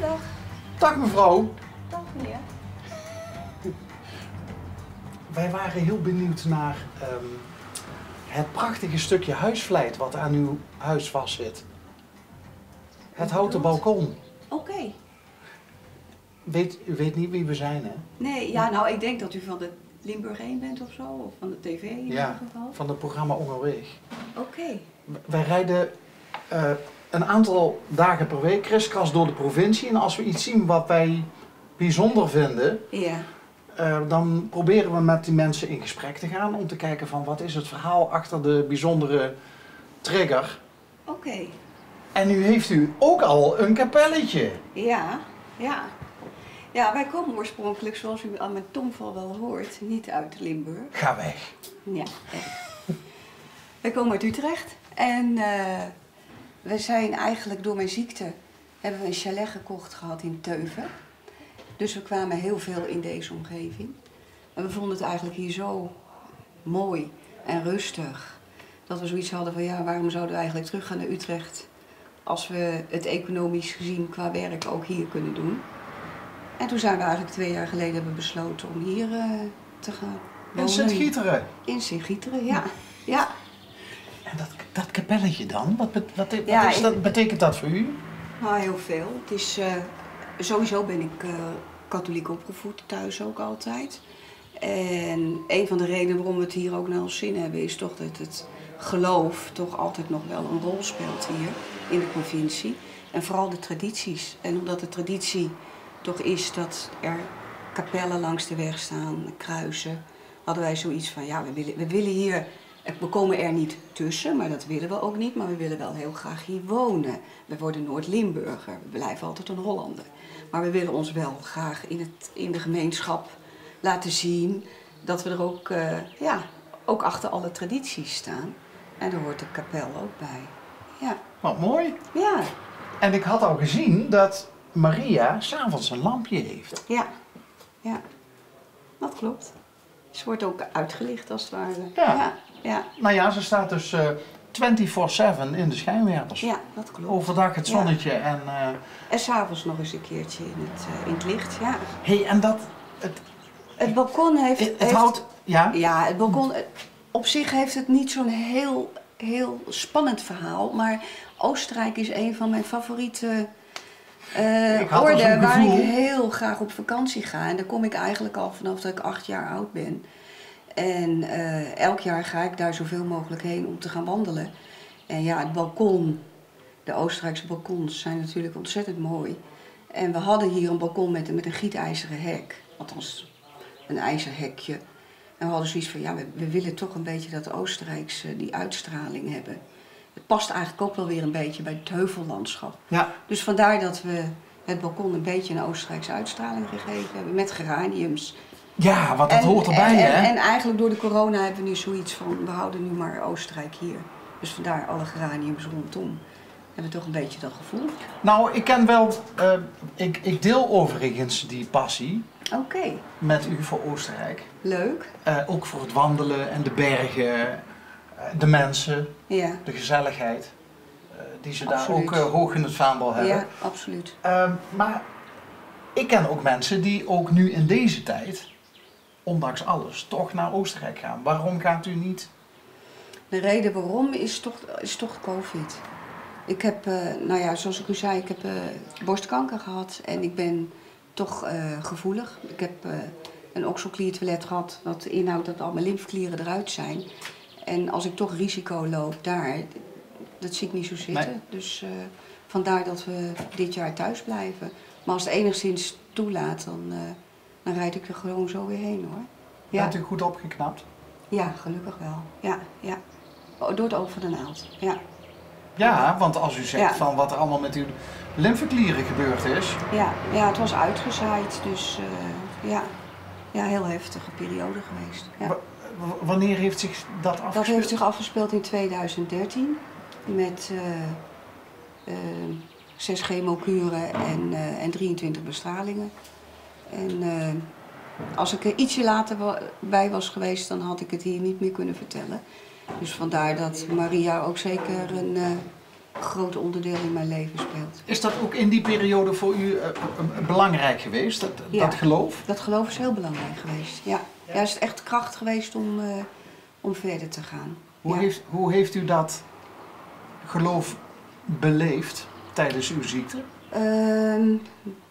Goedendag. Dag mevrouw. Dag meneer. Wij waren heel benieuwd naar het prachtige stukje huisvlijt wat aan uw huis vastzit. Het houten balkon. Oké. U weet niet wie we zijn, hè? Nee, ja, nou ik denk dat u van de Limburg 1 bent of zo, of van de tv in ieder geval. Van het programma Onderweg. Oké. Wij rijden een aantal dagen per week kriskras door de provincie. En als we iets zien wat wij bijzonder vinden, Ja. dan proberen we met die mensen in gesprek te gaan om te kijken van wat is het verhaal achter de bijzondere trigger. Oké. En nu heeft u ook al een kapelletje. Ja, ja. Ja, wij komen oorspronkelijk, zoals u aan mijn tongval wel hoort, niet uit Limburg. Ga weg. Ja, echt. Wij komen uit Utrecht en we zijn eigenlijk door mijn ziekte, hebben we een chalet gekocht gehad in Teuven. Dus we kwamen heel veel in deze omgeving. En we vonden het eigenlijk hier zo mooi en rustig, dat we zoiets hadden van ja, waarom zouden we eigenlijk terug gaan naar Utrecht als we het economisch gezien qua werk ook hier kunnen doen. En toen zijn we eigenlijk 2 jaar geleden hebben besloten om hier te gaan wonen. In Sint-Gieteren. In Sint-Gieteren, ja. Ja. En dat kapelletje dan? Wat betekent dat voor u? Nou, heel veel. Het is, sowieso ben ik katholiek opgevoed, thuis ook altijd. En een van de redenen waarom we het hier ook naar ons zin hebben is toch dat het geloof toch altijd nog wel een rol speelt hier in de provincie. En vooral de tradities. En omdat de traditie toch is dat er kapellen langs de weg staan, kruisen, hadden wij zoiets van ja, we willen hier, we komen er niet tussen, maar dat willen we ook niet, maar we willen wel heel graag hier wonen. We worden Noord-Limburger, we blijven altijd een Hollander. Maar we willen ons wel graag in de gemeenschap laten zien dat we er ook, ook achter alle tradities staan. En daar hoort de kapel ook bij. Ja. Wat mooi. Ja. En ik had al gezien dat Maria 's avonds een lampje heeft. Ja. Ja. Dat klopt. Ze wordt ook uitgelicht als het ware. Ja. Ja. Ja. Nou ja, ze staat dus 24/7 in de schijnwerpers. Ja, dat klopt. Overdag het zonnetje en... En s'avonds nog eens een keertje in het licht, ja. Hey, en dat... Het balkon heeft... houdt... Ja? Ja, het balkon... Op zich heeft het niet zo'n heel spannend verhaal, maar Oostenrijk is een van mijn favoriete orden waar ik heel graag op vakantie ga. En daar kom ik eigenlijk al vanaf dat ik 8 jaar oud ben. En elk jaar ga ik daar zoveel mogelijk heen om te gaan wandelen. En ja, het balkon, de Oostenrijkse balkons zijn natuurlijk ontzettend mooi. En we hadden hier een balkon met een gietijzeren hek, althans een ijzerhekje. En we hadden zoiets van, ja, we willen toch een beetje dat Oostenrijkse, die uitstraling hebben. Het past eigenlijk ook wel weer een beetje bij het heuvellandschap. Ja. Dus vandaar dat we het balkon een beetje een Oostenrijkse uitstraling gegeven hebben, met geraniums. Ja, want dat hoort erbij, hè? En eigenlijk door de corona hebben we nu zoiets van, we houden nu maar Oostenrijk hier. Dus vandaar alle geraniums rondom. Hebben we toch een beetje dat gevoel. Nou, ik ken wel... ik deel overigens die passie. Oké. Met u voor Oostenrijk. Leuk. Ook voor het wandelen en de bergen, de mensen, ja. De gezelligheid. Die ze absoluut. daar ook hoog in het vaandel hebben. Ja, absoluut. Maar ik ken ook mensen die ook nu in deze tijd, ondanks alles, toch naar Oostenrijk gaan. Waarom gaat u niet? De reden waarom is toch COVID. Ik heb, nou ja, zoals ik u zei, ik heb borstkanker gehad en ik ben toch gevoelig. Ik heb een okselkliertoilet gehad, wat inhoudt dat al mijn lymfeklieren eruit zijn. En als ik toch risico loop daar, dat zie ik niet zo zitten. Nee. Dus vandaar dat we dit jaar thuis blijven. Maar als het enigszins toelaat, dan rijd ik er gewoon zo weer heen, hoor. Ja. Bent u goed opgeknapt? Ja, gelukkig wel. Ja, ja. Door het oog van de naald, ja. Ja, want als u zegt van wat er allemaal met uw lymfeklieren gebeurd is. Ja, ja, het was uitgezaaid, dus ja, heel heftige periode geweest. Ja. Wanneer heeft zich dat afgespeeld? Dat heeft zich afgespeeld in 2013 met 6 chemokuren en 23 bestralingen. En als ik er ietsje later bij was geweest, dan had ik het hier niet meer kunnen vertellen. Dus vandaar dat Maria ook zeker groot onderdeel in mijn leven speelt. Is dat ook in die periode voor u belangrijk geweest, dat geloof? Dat geloof is heel belangrijk geweest, ja. Ja, is het echt kracht geweest om verder te gaan. Hoe heeft u dat geloof beleefd tijdens uw ziekte?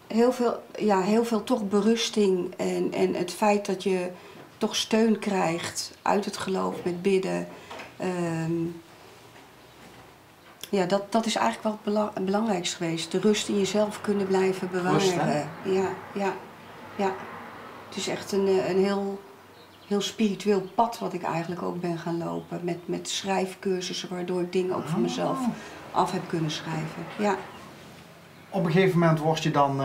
Heel veel toch berusting en het feit dat je toch steun krijgt uit het geloof met bidden. Dat is eigenlijk wel het belangrijkste geweest. De rust in jezelf kunnen blijven bewaren. Rust, hè? Ja. Het is echt een heel spiritueel pad wat ik eigenlijk ook ben gaan lopen. Met schrijfcursussen waardoor ik dingen ook van mezelf af heb kunnen schrijven. Ja. Op een gegeven moment word je dan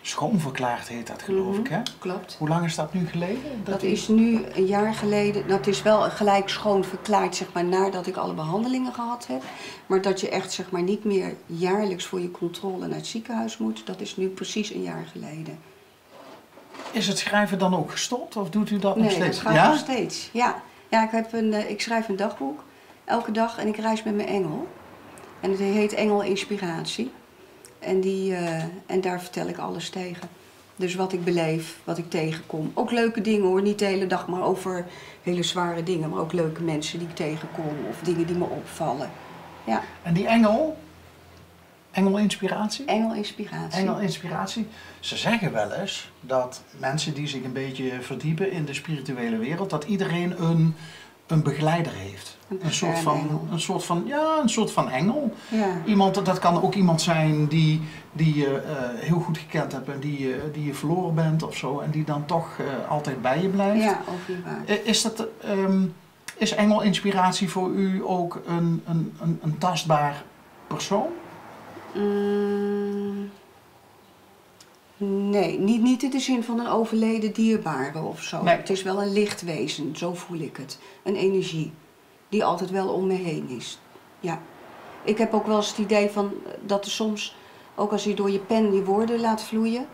schoonverklaard, heet dat geloof ik, hè? Klopt. Hoe lang is dat nu geleden? Dat is nu een jaar geleden. Dat is wel gelijk schoon verklaard, zeg maar, nadat ik alle behandelingen gehad heb. Maar dat je echt, zeg maar, niet meer jaarlijks voor je controle naar het ziekenhuis moet. Dat is nu precies een jaar geleden. Is het schrijven dan ook gestopt of doet u dat nog steeds? Nee, dat gaat nog steeds. Ja, ik schrijf een dagboek elke dag en ik reis met mijn engel. En het heet Engel Inspiratie. En daar vertel ik alles tegen. Dus wat ik beleef, wat ik tegenkom. Ook leuke dingen hoor, niet de hele dag maar over hele zware dingen. Maar ook leuke mensen die ik tegenkom of dingen die me opvallen. Ja. En die Engelinspiratie? Engelinspiratie. Engelinspiratie. Ze zeggen wel eens dat mensen die zich een beetje verdiepen in de spirituele wereld, dat iedereen een begeleider heeft. Een soort van engel. Ja. Iemand, dat kan ook iemand zijn die je heel goed gekend hebt en die je verloren bent of zo. En die dan toch altijd bij je blijft. Ja, ook niet waar. Is engelinspiratie voor u ook een tastbaar persoon? Nee, niet in de zin van een overleden dierbare of zo. Nee. Het is wel een lichtwezen, zo voel ik het. Een energie die altijd wel om me heen is. Ja. Ik heb ook wel eens het idee van dat er soms, ook als je door je pen die woorden laat vloeien,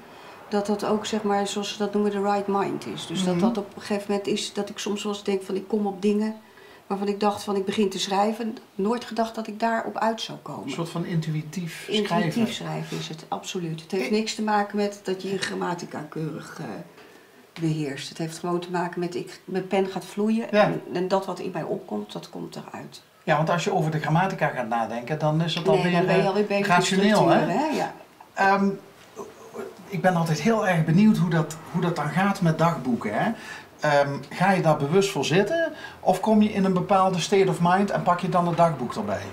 dat ook, zeg maar, zoals ze dat noemen, de right mind is. Dus dat op een gegeven moment is dat ik soms wel eens denk van ik kom op dingen waarvan ik dacht van ik begin te schrijven. Nooit gedacht dat ik daarop uit zou komen. Een soort van intuïtief schrijven. Intuïtief schrijven is het, absoluut. Het heeft niks te maken met dat je grammatica keurig beheerst. Het heeft gewoon te maken met mijn pen gaat vloeien en dat wat in mij opkomt, dat komt eruit. Ja, want als je over de grammatica gaat nadenken, dan is het alweer dan ben je alweer bezig rationeel, met hè? structuren, hè? Ja. Ik ben altijd heel erg benieuwd hoe dat dan gaat met dagboeken, hè? Ga je daar bewust voor zitten of kom je in een bepaalde state of mind en pak je dan het dagboek erbij?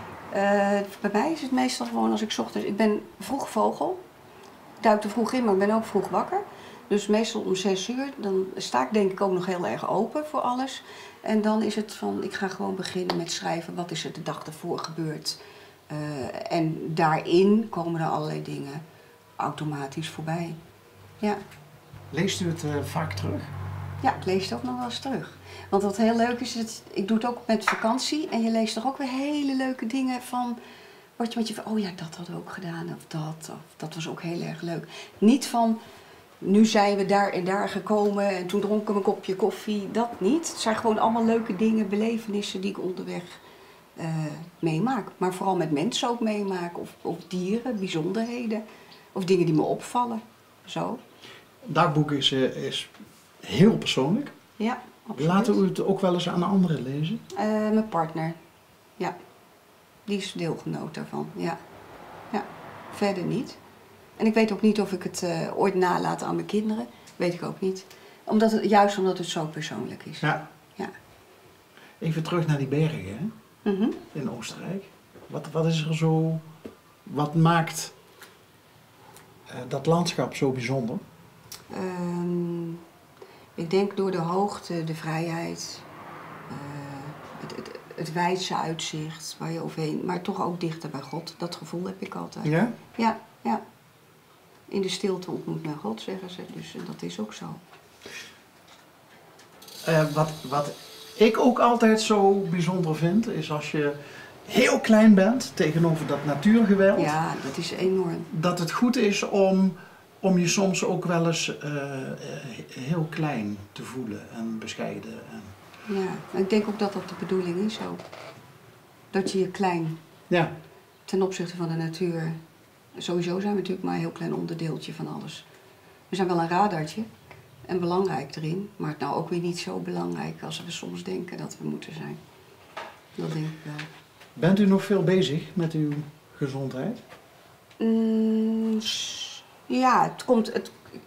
Bij mij is het meestal gewoon als ik ochtends... Ik ben vroeg vogel, ik duik er vroeg in, maar ik ben ook vroeg wakker. Dus meestal om 6 uur, dan sta ik denk ik ook nog heel erg open voor alles. En dan is het van, ik ga gewoon beginnen met schrijven, wat is er de dag ervoor gebeurd. En daarin komen er allerlei dingen automatisch voorbij. Ja. Leest u het vaak terug? Ja, ik lees het ook nog wel eens terug. Want wat heel leuk is, ik doe het ook met vakantie en je leest toch ook weer hele leuke dingen van... Word je met je van, oh ja, dat hadden we ook gedaan of dat was ook heel erg leuk. Niet van, nu zijn we daar en daar gekomen en toen dronken we een kopje koffie, dat niet. Het zijn gewoon allemaal leuke dingen, belevenissen die ik onderweg meemaak. Maar vooral met mensen ook meemaak of dieren, bijzonderheden of dingen die me opvallen. Zo. Dagboek is heel persoonlijk. Ja, absoluut. Laten we het ook wel eens aan anderen lezen? Mijn partner, ja. Die is deelgenoot daarvan, ja. Verder niet. En ik weet ook niet of ik het ooit nalaat aan mijn kinderen. Weet ik ook niet. Juist omdat het zo persoonlijk is. Ja. Even terug naar die bergen, hè? In Oostenrijk. Wat is er zo... Wat maakt dat landschap zo bijzonder? Ik denk door de hoogte, de vrijheid, het wijdse uitzicht waar je overheen, maar toch ook dichter bij God. Dat gevoel heb ik altijd. Ja? Ja. In de stilte ontmoet men God, zeggen ze. Dus dat is ook zo. Wat ik ook altijd zo bijzonder vind, is als je heel klein bent tegenover dat natuurgeweld. Ja, dat is enorm. Dat het goed is om je soms ook wel eens heel klein te voelen en bescheiden. Ja, ik denk ook dat dat de bedoeling is ook. Dat je je klein Ja. Ten opzichte van de natuur. Sowieso zijn we natuurlijk maar een heel klein onderdeeltje van alles. We zijn wel een radartje en belangrijk erin, maar nou ook weer niet zo belangrijk als we soms denken dat we moeten zijn. Dat denk ik wel. Bent u nog veel bezig met uw gezondheid? Ja,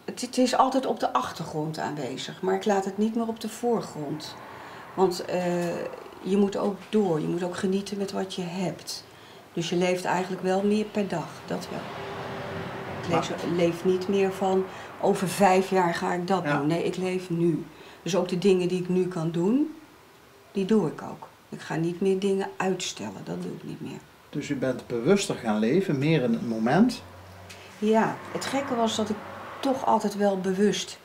het is altijd op de achtergrond aanwezig, maar ik laat het niet meer op de voorgrond. Want je moet ook door, je moet ook genieten met wat je hebt. Dus je leeft eigenlijk wel meer per dag, dat wel. Ik leef niet meer van over 5 jaar ga ik dat doen. Nee, ik leef nu. Dus ook de dingen die ik nu kan doen, die doe ik ook. Ik ga niet meer dingen uitstellen, dat doe ik niet meer. Dus u bent bewuster gaan leven, meer in het moment? Ja, het gekke was dat ik toch altijd wel bewust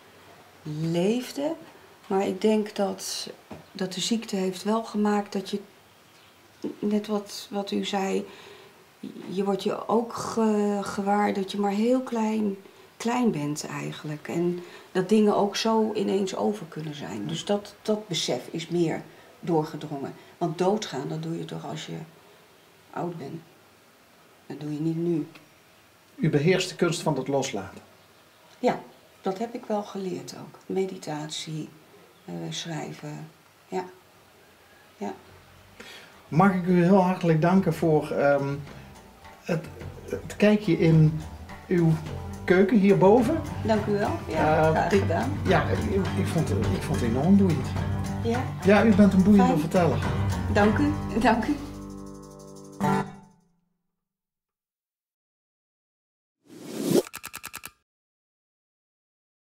leefde. Maar ik denk dat de ziekte heeft wel gemaakt dat je, net wat u zei, je wordt je ook gewaar dat je maar heel klein bent eigenlijk. En dat dingen ook zo ineens over kunnen zijn. Dus dat besef is meer doorgedrongen. Want doodgaan, dat doe je toch als je oud bent. Dat doe je niet nu. U beheerst de kunst van het loslaten? Ja, dat heb ik wel geleerd ook. Meditatie, schrijven, ja. Ja. Mag ik u heel hartelijk danken voor het kijkje in uw keuken hierboven. Dank u wel. Ja, graag gedaan. Ja, ik vond het enorm boeiend. Ja? Ja, u bent een boeiende verteller. Dank u. Dank u.